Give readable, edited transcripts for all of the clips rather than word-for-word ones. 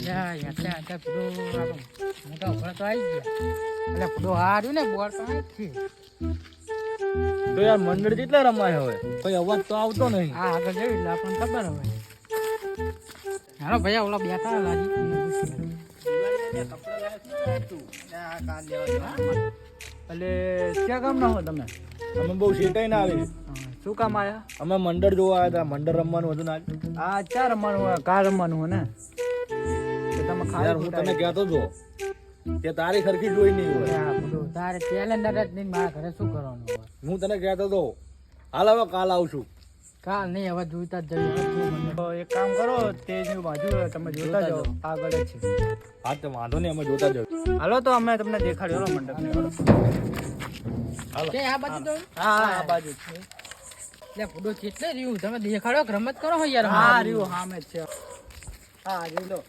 યા યા ત્યાં પેલું મોટા ઉભા તો આવી ગયા એટલે પેલું હાર્યું ને બોર તો આ જ છે. તો યાર મંડળ કેટલા રમાય હવે કોઈ અવાજ તો આવતો નહીં. હા આગળ જઈ એટલે આપણને ખબર હવે. હાલો ભૈયા ઓલા બેઠા લાજી એટલે ક્યાં કામ ના હો તમે? અમે બહુ શેટાઈ ના આવી. શું કામ આયા? અમે મંડળ જોવા આવ્યા હતા. મંડળ રમવાનું હતું ને આજ. આ ચાર રમવાનું હોય કાલ રમવાનું હોય ને તો તમે યાર હું તને કહેતો હતો કે તારી ખરખી જોઈ નહીં હોય. તારે કેલેન્ડર જ નહીં મારા ઘરે શું કરવાનું હોય? હું તને કહેતો હતો હાલ હવે કાલ આવશું. કાલ નહીં હવે જોઈતા જ જઈએ. તો એક કામ કરો તેજની બાજુ તમે જોતા જાઓ આગળ જ છે. હા તો વાંધો નહીં અમે જોતા જાઓ. હાલો તો અમે તમને દેખાડ્યો મંડપ. હાલો કે આ બાજુ તો હા આ બાજુ છે. એટલે ફૂડો કેટલે રહ્યું તમે દેખાડો કે રમત કરો યાર. હા રહ્યું હા મેં છે. હા જોઈ લો.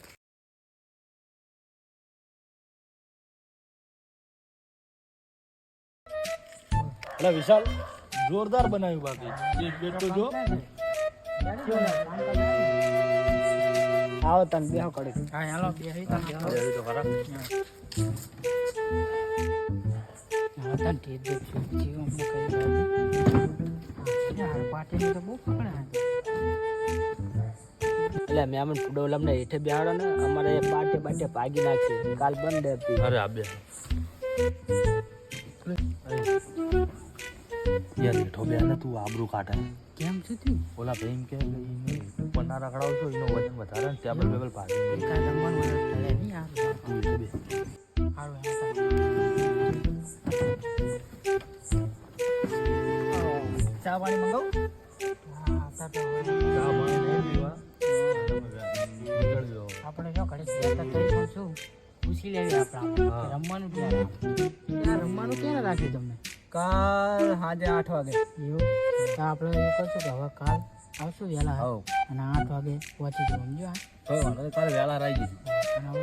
એટલે વિશાલ જોરદાર બનાવ્યું બાકી એક બેટ તો જો. આવો તને બેહો કરી. હા હાલો બેહી તને તો ખરા હા તને ઠીક છે જીવ અમને કહી દો યાર પાટીને તો બહુ પકડા. એટલે મેં અમને ફૂડોલમને હેઠે બેહાડો ને અમારે બાટે ભાગી નાખી કાલ બંધ હતી. અરે આ બે યાર હેઠો બે ને તું આબરૂ કાઢે. કેમ છે તું? ઓલા ભાઈ એમ કે ઉપર ના રખડાવશો એનો વજન વધારે ને ટેબલ બેબલ ભાગી કાલ રમવાનું હોય એટલે નહીં આ તું હેઠે બે. હારું ચા પાણી મંગાવ. હા તો ચા પાણી નહીં પીવા. નીકળજો. આપણે જો ઘડી બેઠા થઈ પણ શું પૂછી લેવી આપણે હા. રમવાનું ક્યારે ત્યાં રમવાનું ક્યારે રાખ્યું તમને? કાલ સાંજે 8 વાગે. એવું તો આપણે એવું કરશું કે હવે કાલ આવશું વહેલા આવો અને 8 વાગે પહોંચી જવું સમજો. કાલે વહેલા આવી જઈશું. અને હવે